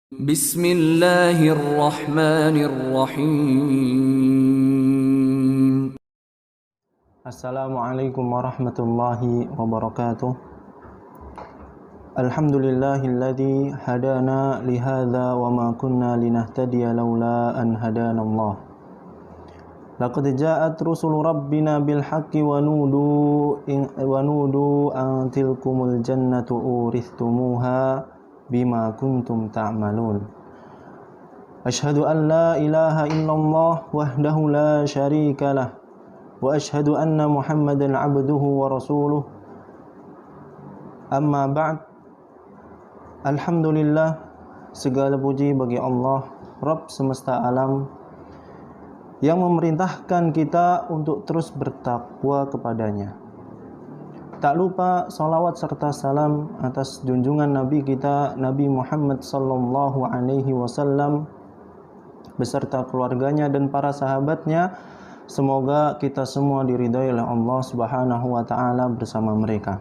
Bismillahirrahmanirrahim. Assalamualaikum warahmatullahi wabarakatuh. Alhamdulillahilladzi hadana lihadza wa ma kunna linahtadiya laula an hadanallah. Laqad ja'at rusulu rabbina bil haqqi wa nudu an tilkumul jannatu uristumuha bima kuntum ta'malun. Asyhadu an la ilaha illallah wahdahu la syarika lah wa asyhadu anna Muhammadan abduhu wa rasuluh. Amma ba'd. Alhamdulillah, segala puji bagi Allah, Rabb semesta alam, yang memerintahkan kita untuk terus bertakwa kepadanya. Tak lupa salawat serta salam atas junjungan Nabi kita, Nabi Muhammad sallallahu alaihi wasallam, beserta keluarganya dan para sahabatnya. Semoga kita semua diridhai oleh Allah Subhanahu wa taala bersama mereka.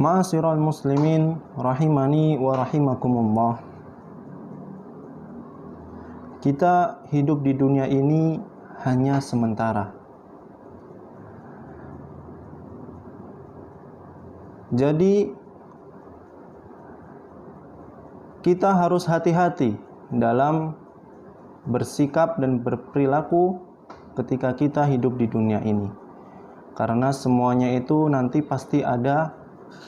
Ma'asyiral muslimin rahimani wa rahimakumullah. Kita hidup di dunia ini hanya sementara. Jadi kita harus hati-hati dalam bersikap dan berperilaku ketika kita hidup di dunia ini. Karena semuanya itu nanti pasti ada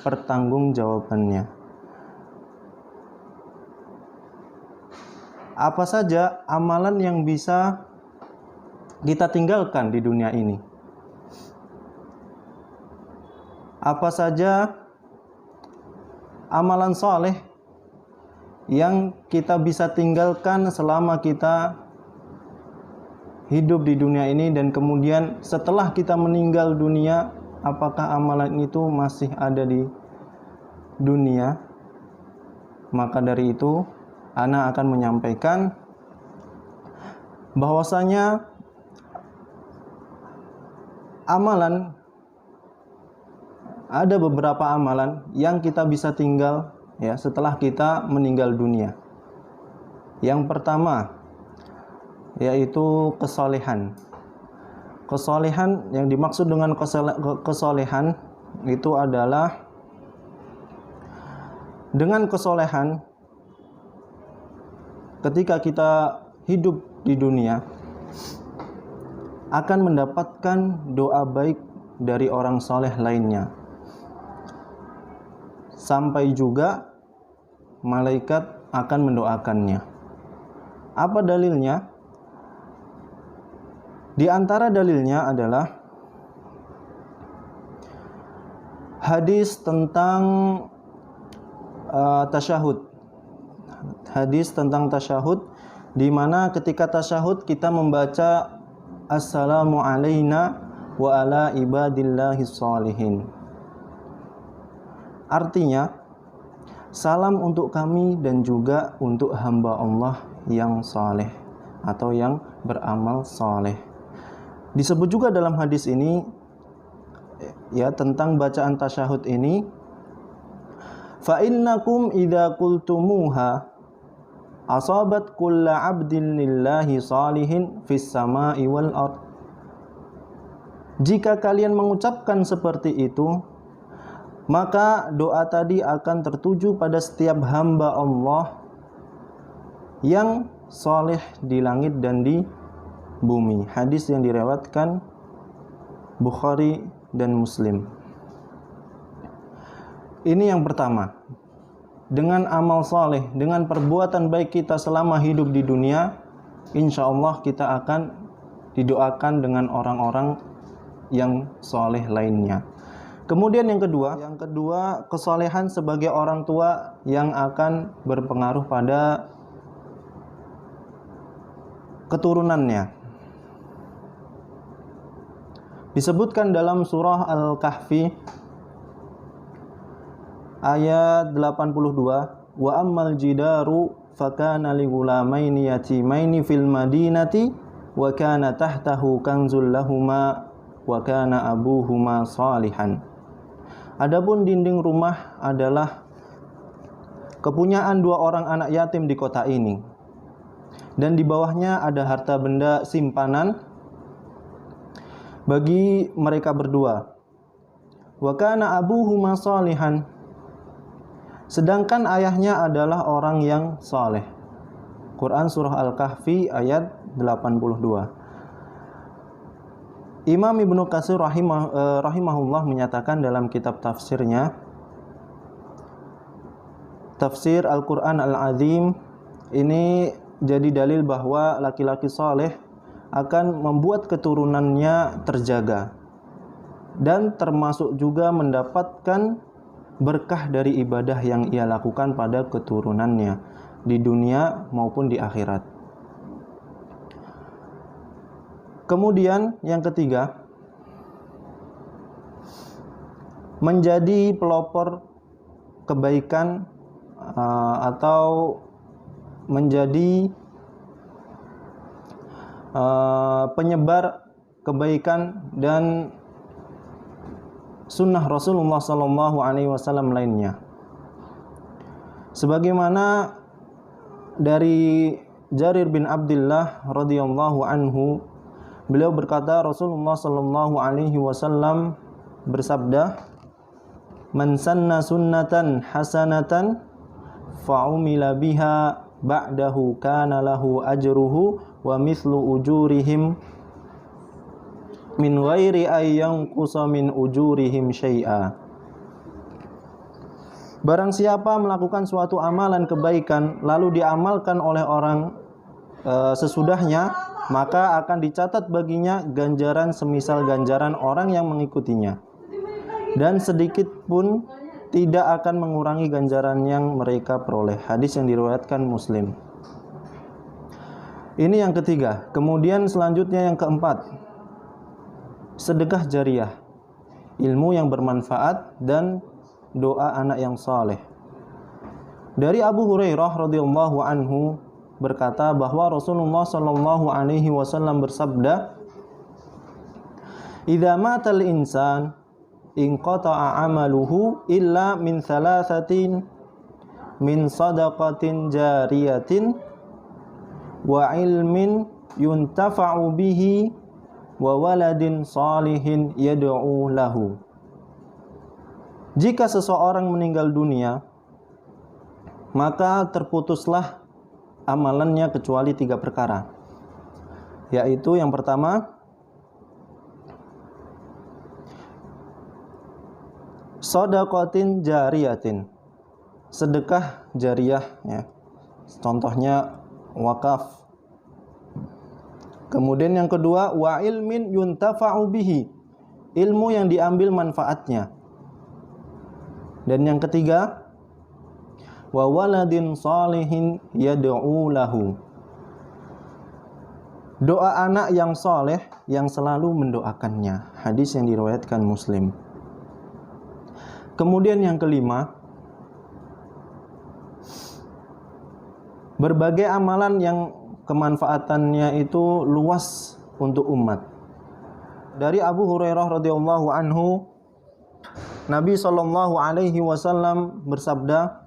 pertanggungjawabannya. Apa saja amalan yang bisa kita tinggalkan di dunia ini? Apa saja amalan soleh yang kita bisa tinggalkan selama kita hidup di dunia ini, dan kemudian setelah kita meninggal dunia, apakah amalan itu masih ada di dunia? Maka dari itu, ana akan menyampaikan bahwasanya ada beberapa amalan yang kita bisa tinggal ya setelah kita meninggal dunia. Yang pertama yaitu kesolehan. Kesolehan, yang dimaksud dengan kesolehan itu adalah dengan kesolehan ketika kita hidup di dunia akan mendapatkan doa baik dari orang soleh lainnya. Sampai juga malaikat akan mendoakannya. Apa dalilnya? Di antara dalilnya adalah hadis tentang tasyahud. Hadis tentang tasyahud, di mana ketika tasyahud kita membaca assalamu alaina wa ala ibadillahis sholihin. Artinya, salam untuk kami dan juga untuk hamba Allah yang saleh atau yang beramal saleh. Disebut juga dalam hadis ini ya tentang bacaan tasyahud ini, fa innakum idza qultumuha asabat kullu 'abdin lillahi salihin fis sama'i wal ard. Jika kalian mengucapkan seperti itu, maka doa tadi akan tertuju pada setiap hamba Allah yang soleh di langit dan di bumi. Hadis yang diriwayatkan Bukhari dan Muslim. Ini yang pertama. Dengan amal soleh, dengan perbuatan baik kita selama hidup di dunia, insya Allah kita akan didoakan dengan orang-orang yang soleh lainnya. Kemudian yang kedua, kesolehan sebagai orang tua yang akan berpengaruh pada keturunannya. Disebutkan dalam surah Al-Kahfi ayat 82, wa ammal jidaru fakana li ghulamaini yatimaini fil madinati wa kana tahtahu kanzul lahuma wa kana abuhuma salihan. Adapun dinding rumah adalah kepunyaan 2 orang anak yatim di kota ini, dan di bawahnya ada harta benda simpanan bagi mereka berdua. Wa kana abuhuma shalihan, sedangkan ayahnya adalah orang yang saleh. Quran surah Al-Kahfi ayat 82. Imam Ibnu Katsir rahimahullah menyatakan dalam kitab tafsirnya, Tafsir Al-Quran Al-Azim, ini jadi dalil bahwa laki-laki saleh akan membuat keturunannya terjaga dan termasuk juga mendapatkan berkah dari ibadah yang ia lakukan pada keturunannya di dunia maupun di akhirat. Kemudian yang ketiga, menjadi pelopor kebaikan atau menjadi penyebar kebaikan dan sunnah Rasulullah SAW lainnya. Sebagaimana dari Jarir bin Abdullah radhiyallahu anhu, beliau berkata, Rasulullah SAW bersabda, "Man sanna sunnatan hasanatan fa'umila biha ba'dahu kana lahu ajruhu wa mithlu ujurihim min ghairi ay yanqusa min ujurihim syai'a." Barang siapa melakukan suatu amalan kebaikan lalu diamalkan oleh orang sesudahnya, maka akan dicatat baginya ganjaran semisal ganjaran orang yang mengikutinya, dan sedikit pun tidak akan mengurangi ganjaran yang mereka peroleh. Hadis yang diriwayatkan Muslim. Ini yang ketiga. Kemudian selanjutnya yang keempat, sedekah jariyah, ilmu yang bermanfaat dan doa anak yang saleh. Dari Abu Hurairah radhiyallahu anhu berkata bahwa Rasulullah sallallahu alaihi wasallam bersabda, "Idza matal insan inqata'a 'amaluhu illa min thalathatin, min shadaqatin jariyatin wa ilmin yuntafa'u bihi wa waladin salihin yad'u lahu." Jika seseorang meninggal dunia, maka terputuslah amalannya kecuali 3 perkara, yaitu yang pertama, shadaqatin jariyatin, sedekah jariyah, ya. Contohnya wakaf. Kemudian yang kedua, wa ilmin yuntafa'u bihi, ilmu yang diambil manfaatnya. Dan yang ketiga, wa waladin salihin yad'u lahu, doa anak yang saleh yang selalu mendoakannya. Hadis yang diriwayatkan Muslim. Kemudian yang kelima, berbagai amalan yang kemanfaatannya itu luas untuk umat. Dari Abu Hurairah radhiyallahu anhu, Nabi sallallahu alaihi wasallam bersabda,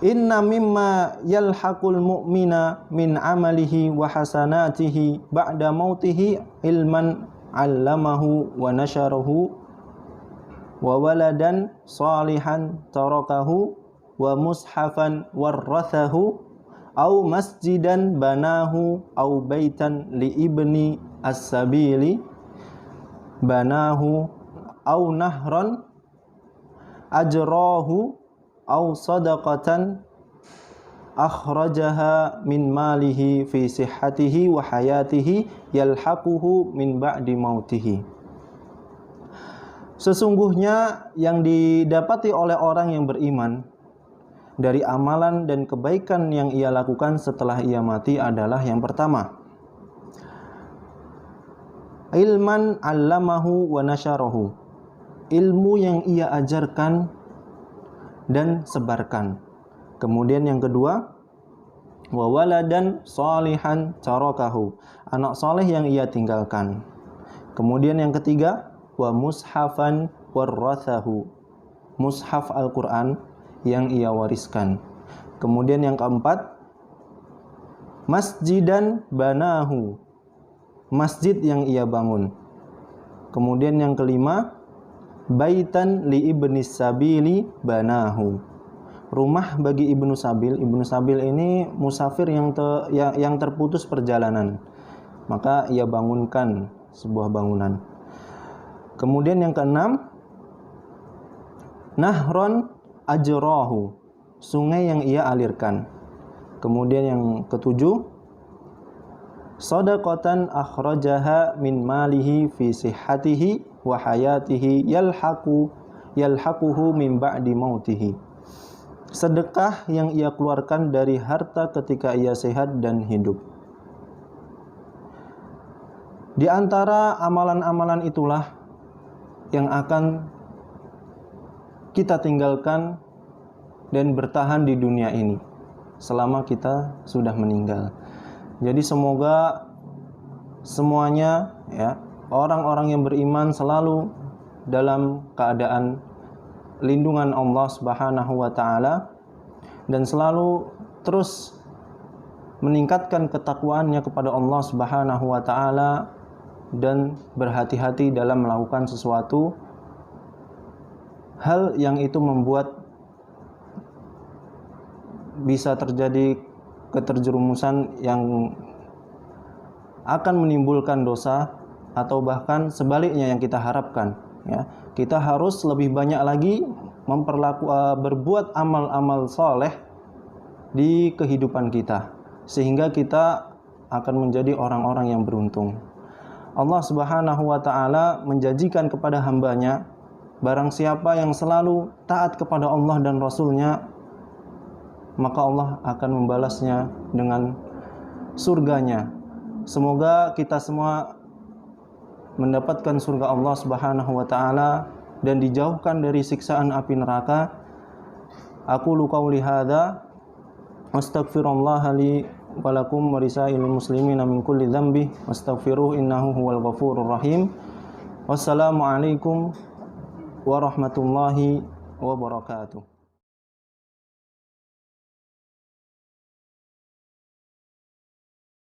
"Inna mimma yalhaqul mu'mina min amalihi wa hasanatihi ba'da mautihi ilman 'allamahu wa nasharahu wa waladan salihan tarakahu wa mushafan warrathahu aw masjidan banahu aw baitan li ibni as-sabili banahu aw nahran ajrahu aw sadaqatan akhrajaha min malihi fi sihhatihi wa hayatihi yalhaquhu min ba'di mautihi." Sesungguhnya yang didapati oleh orang yang beriman dari amalan dan kebaikan yang ia lakukan setelah ia mati adalah yang pertama, ilman 'allamahu wa nasharahu, ilmu yang ia ajarkan dan sebarkan. Kemudian yang kedua, wa waladan salihan tarakahu, anak saleh yang ia tinggalkan. Kemudian yang ketiga, wa mushafan warrathahu, mushaf Al-Quran yang ia wariskan. Kemudian yang keempat, masjidan banahu, masjid yang ia bangun. Kemudian yang kelima, baitan li ibnis sabili banahu, rumah bagi ibnu sabil. Ibnu sabil ini musafir yang terputus perjalanan, maka ia bangunkan sebuah bangunan. Kemudian yang keenam, nahron ajrahu, sungai yang ia alirkan. Kemudian yang ketujuh, shadaqatan akhrajaha min malihi fi sihhatihi wa hayatihi yalhaquhu min ba'di mautihi, sedekah yang ia keluarkan dari harta ketika ia sehat dan hidup. Di antara amalan-amalan itulah yang akan kita tinggalkan dan bertahan di dunia ini selama kita sudah meninggal. Jadi semoga semuanya, ya, orang-orang yang beriman selalu dalam keadaan lindungan Allah Subhanahu wa taala dan selalu terus meningkatkan ketakwaannya kepada Allah Subhanahu wa taala dan berhati-hati dalam melakukan sesuatu hal yang itu membuat bisa terjadi keterjerumusan yang akan menimbulkan dosa, atau bahkan sebaliknya yang kita harapkan, ya. Kita harus lebih banyak lagi berbuat amal-amal soleh di kehidupan kita, sehingga kita akan menjadi orang-orang yang beruntung. Allah Subhanahu wa ta'ala menjanjikan kepada hambanya, barang siapa yang selalu taat kepada Allah dan Rasulnya, maka Allah akan membalasnya dengan surganya. Semoga kita semua mendapatkan surga Allah Subhanahu wa taala dan dijauhkan dari siksaan api neraka. Aqulu qauli hadza astaghfirullaha li wa lakum wa lisairil muslimina min kulli dzambi wastaghfiruhu innahu huwal ghafurur rahim. Wassalamu alaikum warahmatullahi wabarakatuh.